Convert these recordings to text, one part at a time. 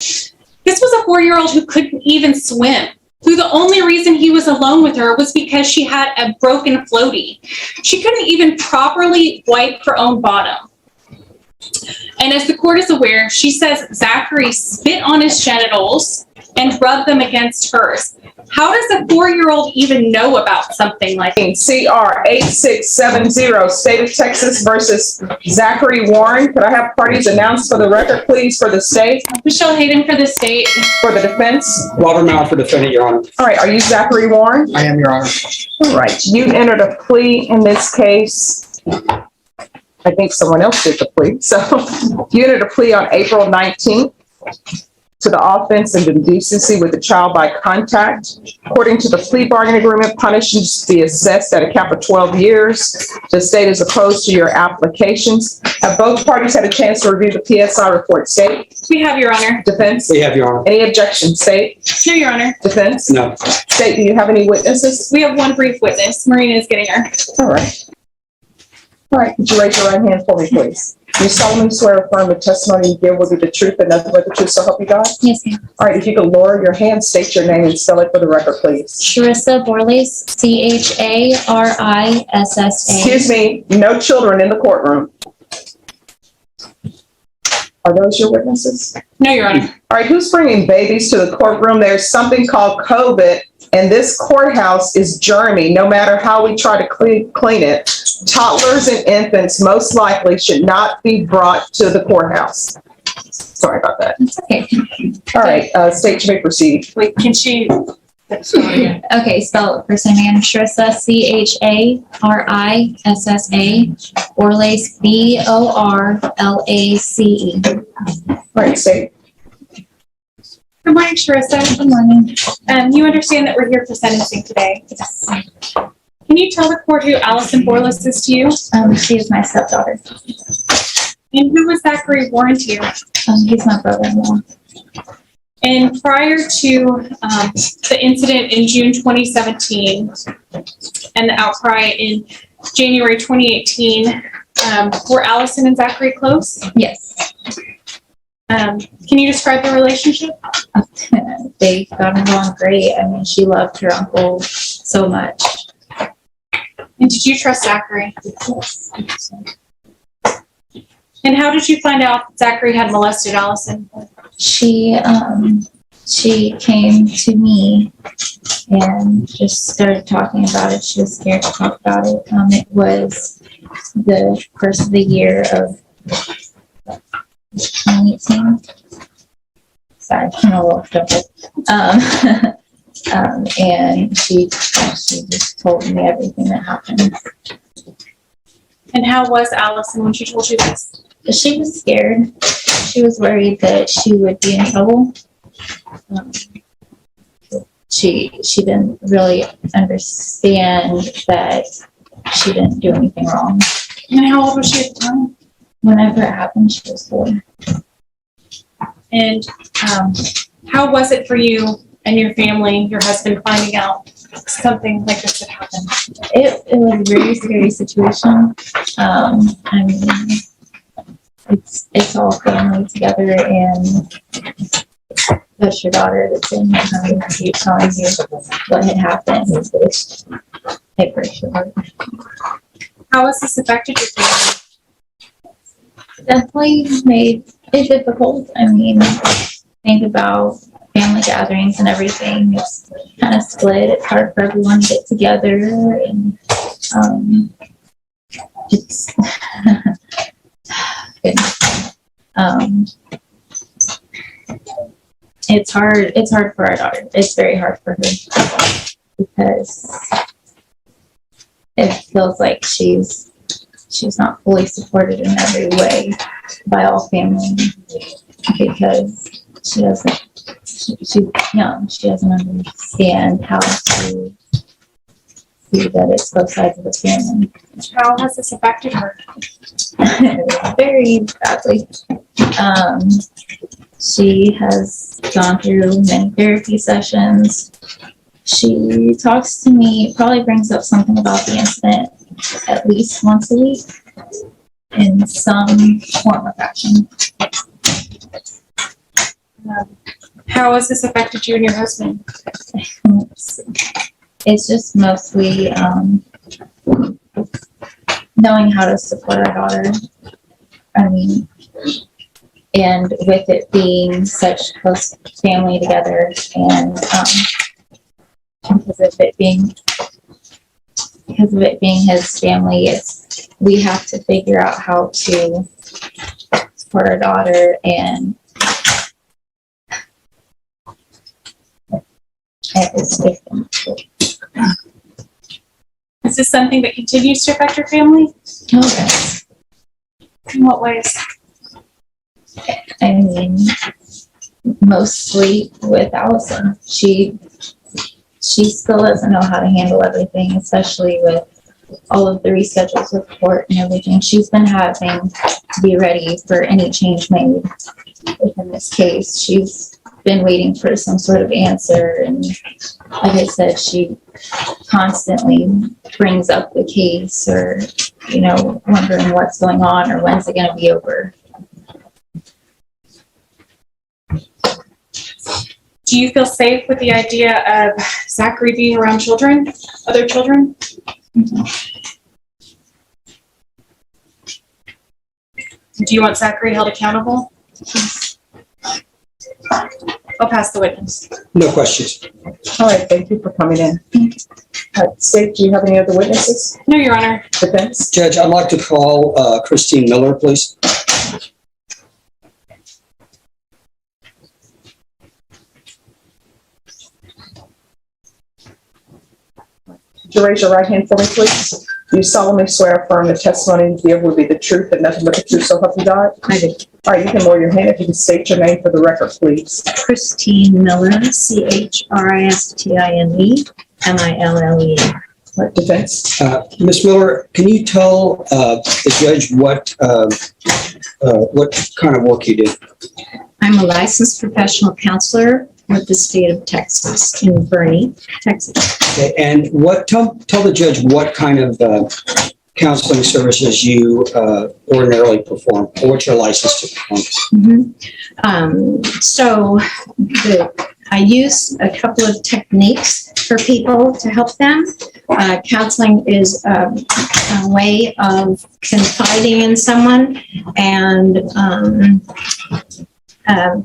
This was a 4-year-old who couldn't even swim, who the only reason he was alone with her was because she had a broken floaty. She couldn't even properly wipe her own bottom. And as the court is aware, she says Zachary spit on his genitals and rubbed them against hers. How does a 4-year-old even know about something like that? CR 8670, State of Texas versus Zachary Warren. Could I have parties announced for the record, please, for the state? Michelle Hayden for the state. For the defense? Robert Mauer for defendant, Your Honor. All right, are you Zachary Warren? I am, Your Honor. All right, you entered a plea in this case. I think someone else did the plea. So you entered a plea on April 19th to the offense of indecency with a child by contact. According to the plea bargaining agreement, punishment should be assessed at a cap of 12 years. The state is opposed to your applications. Have both parties had a chance to review the PSI report? State? We have, Your Honor. Defense? We have, Your Honor. Any objections? State? No, Your Honor. Defense? No. State, do you have any witnesses? We have one brief witness. Marina is getting her. All right. All right, could you raise your right hand for me, please? You solemnly swear or affirm the testimony you give will be the truth and nothing but the truth, so help you God? Yes, ma'am. All right, if you could lower your hand, state your name and spell it for the record, please. Charissa Borlace, CHARISSA. Excuse me, no children in the courtroom. Are those your witnesses? No, Your Honor. All right, who's bringing babies to the courtroom? There's something called COVID, and this courthouse is germy. No matter how we try to clean it, toddlers and infants most likely should not be brought to the courthouse. Sorry about that. It's okay. All right, state, you may proceed. Wait, can she? Okay, spell it first name again. Charissa, CHARISSA. Borlace, BORLACE. All right, state. Good morning, Charissa. Good morning. You understand that we're here for sentencing today. Yes. Can you tell the court who Allison Borlace is to you? She is my stepdaughter. And who was Zachary Warren to you? He's my brother-in-law. And prior to the incident in June 2017 and the outcry in January 2018, were Allison and Zachary close? Yes. Can you describe their relationship? They got along great. I mean, she loved her uncle so much. And did you trust Zachary? Yes. And how did you find out that Zachary had molested Allison? She came to me and just started talking about it. She was scared to talk about it. It was the first of the year of 2018. Sorry, I'm a little troubled. And she just told me everything that happened. And how was Allison when she told you this? She was scared. She was worried that she would be in trouble. She didn't really understand that she didn't do anything wrong. And how old was she at the time? Whenever it happened, she was 4. And how was it for you and your family, your husband, finding out something like this had happened? It was a very scary situation. I mean, it's all family together, and that's your daughter that's in here telling you what had happened. It breaks your heart. How has this affected your family? Definitely made it difficult. I mean, think about family gatherings and everything. It's kind of split. It's hard for everyone to get together, and it's it's hard. It's hard for our daughter. It's very hard for her because it feels like she's not fully supported in every way by all family because she's young. She doesn't understand how to see that it's both sides of the family. How has this affected her? Very badly. She has gone through many therapy sessions. She talks to me, probably brings up something about the incident at least once a week in some form or fashion. How has this affected you and your husband? It's just mostly knowing how to support our daughter. I mean, and with it being such close family together, and because of it being his family, we have to figure out how to support our daughter, and it's different. Is this something that continues to affect your family? Okay. In what ways? I mean, mostly with Allison. She still doesn't know how to handle everything, especially with all of the reschedules with court and everything. She's been having to be ready for any change made within this case. She's been waiting for some sort of answer, and like I said, she constantly brings up the case, or wondering what's going on or when's it going to be over. Do you feel safe with the idea of Zachary being around children, other children? Mm-hmm. Do you want Zachary held accountable? I'll pass the witness. No questions. All right, thank you for coming in. State, do you have any other witnesses? No, Your Honor. Defense? Judge, I'd like to call Christine Miller, please. Would you raise your right hand for me, please? Do you solemnly swear or affirm the testimony you give will be the truth and nothing but the truth, so help you God? I do. All right, you can lower your hand if you can state your name for the record, please. Christine Miller, CHRISTINE, MILLE. Defense? Ms. Miller, can you tell the judge what kind of work you do? I'm a licensed professional counselor with the state of Texas, in Bernie, Texas. Okay, and tell the judge what kind of counseling services you ordinarily perform, or what you're licensed to perform. I use a couple of techniques for people to help them. Counseling is a way of confiding in someone, and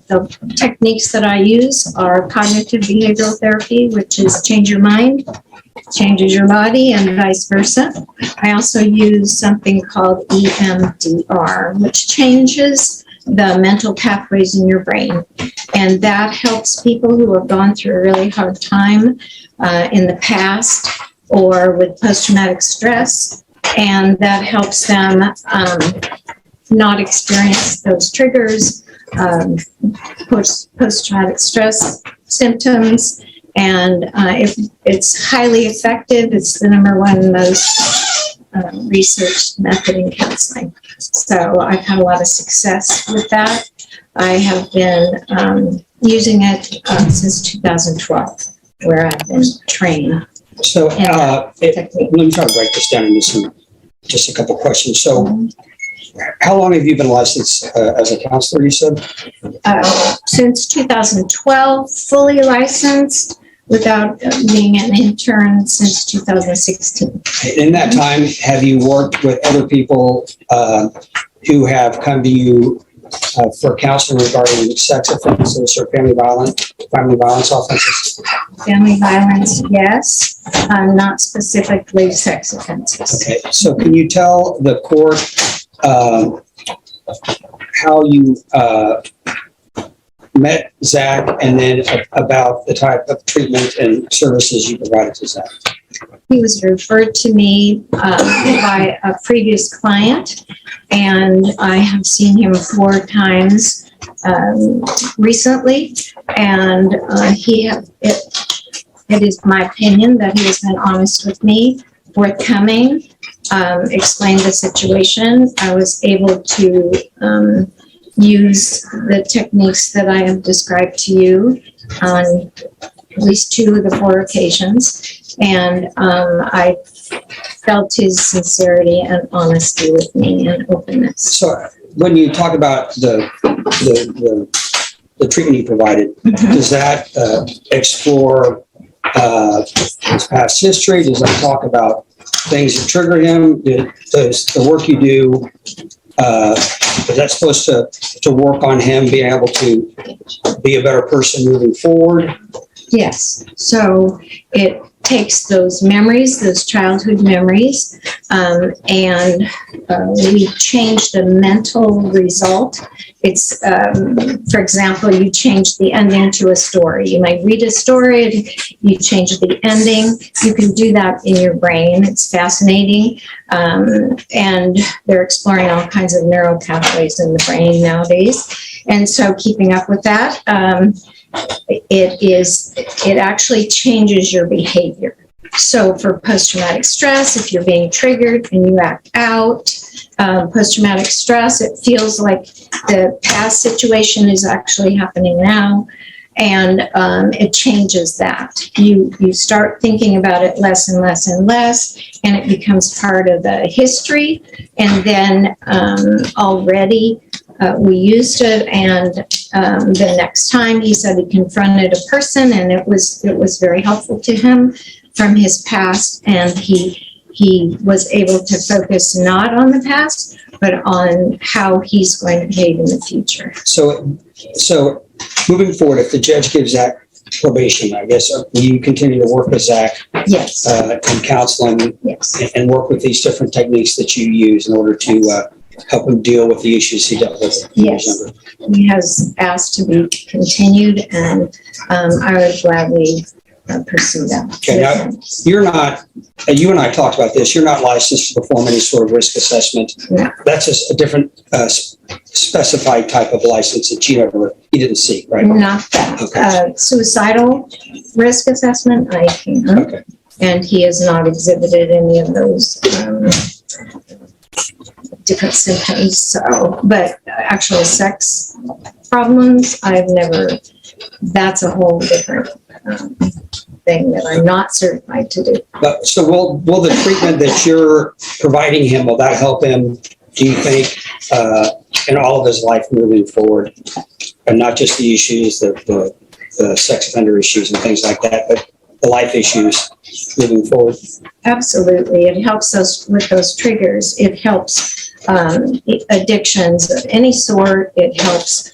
the techniques that I use are cognitive behavioral therapy, which is change your mind, changes your body, and vice versa. I also use something called EMDR, which changes the mental pathways in your brain. And that helps people who have gone through a really hard time in the past, or with post-traumatic stress. And that helps them not experience those triggers, post-traumatic stress symptoms. And if it's highly effective, it's the #1 most researched method in counseling. So I've had a lot of success with that. I have been using it since 2012, where I've been trained. So let me try to break this down into just a couple questions. So how long have you been licensed as a counselor, you said? Since 2012, fully licensed, without being an intern since 2016. In that time, have you worked with other people who have come to you for counseling regarding sex offenses or family violence offenses? Family violence, yes, not specifically sex offenses. Okay, so can you tell the court how you met Zach, and then about the type of treatment and services you provided to Zach? He was referred to me by a previous client, and I have seen him 4 times recently, and it is my opinion that he has been honest with me, forthcoming, explained the situation. I was able to use the techniques that I have described to you on at least 2 of the 4 occasions. And I felt his sincerity and honesty with me and openness. So when you talk about the the treatment you provided, does that explore his past history? Does that talk about things that trigger him? Does the work you do, is that supposed to work on him being able to be a better person moving forward? Yes, so it takes those memories, those childhood memories, and we change the mental result. It's, for example, you change the ending to a story. You might read a story, you change the ending. You can do that in your brain. It's fascinating. And they're exploring all kinds of neural pathways in the brain nowadays. And so keeping up with that, it actually changes your behavior. So for post-traumatic stress, if you're being triggered and you act out, post-traumatic stress, it feels like the past situation is actually happening now, and it changes that. You start thinking about it less and less and less, and it becomes part of the history, and then already we used it, and the next time he said he confronted a person, and it was very helpful to him from his past, and he was able to focus not on the past, but on how he's going to behave in the future. So moving forward, if the judge gives Zach probation, I guess, will you continue to work with Zach? Yes. In counseling? Yes. And work with these different techniques that you use in order to help him deal with the issues he dealt with when he was Yes. younger? He has asked to be continued, and I would gladly pursue that. Okay, now, you're not, you and I talked about this, you're not licensed to perform any sort of risk assessment. No. That's a different specified type of license that you didn't seek, right? Not that. Okay. Suicidal risk assessment, I can. Okay. And he has not exhibited any of those different symptoms. So, but actual sex problems, I've never, that's a whole different thing that I'm not certified to do. But so will the treatment that you're providing him, will that help him, do you think, in all of his life moving forward? And not just the issues, the sex offender issues and things like that, but the life issues moving forward? Absolutely. It helps us with those triggers. It helps addictions of any sort. It helps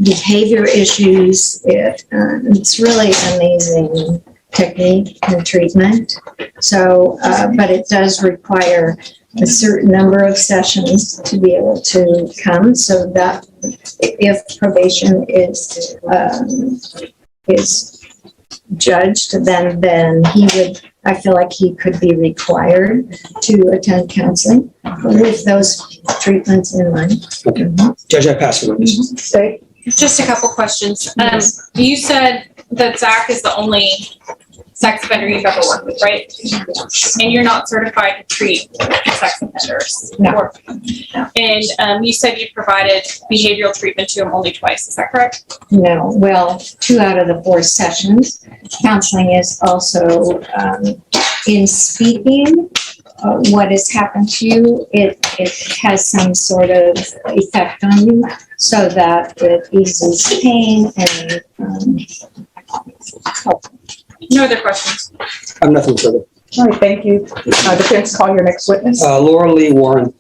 behavior issues. It's really amazing technique and treatment. So, but it does require a certain number of sessions to be able to come, so that if probation is judged, then he would, I feel like he could be required to attend counseling with those treatments in mind. Okay. Judge, I pass the witness. Say, Just a couple questions. Yes. You said that Zach is the only sex offender you've ever worked with, right? And you're not certified to treat sex offenders? No. And you said you provided behavioral treatment to him only twice, is that correct? No, well, 2 out of the 4 sessions. Counseling is also in speaking what has happened to you. It has some sort of effect on you, so that it eases pain and help. No other questions? I have nothing further. all right, thank you. Defense, call your next witness. Laura Lee Warren.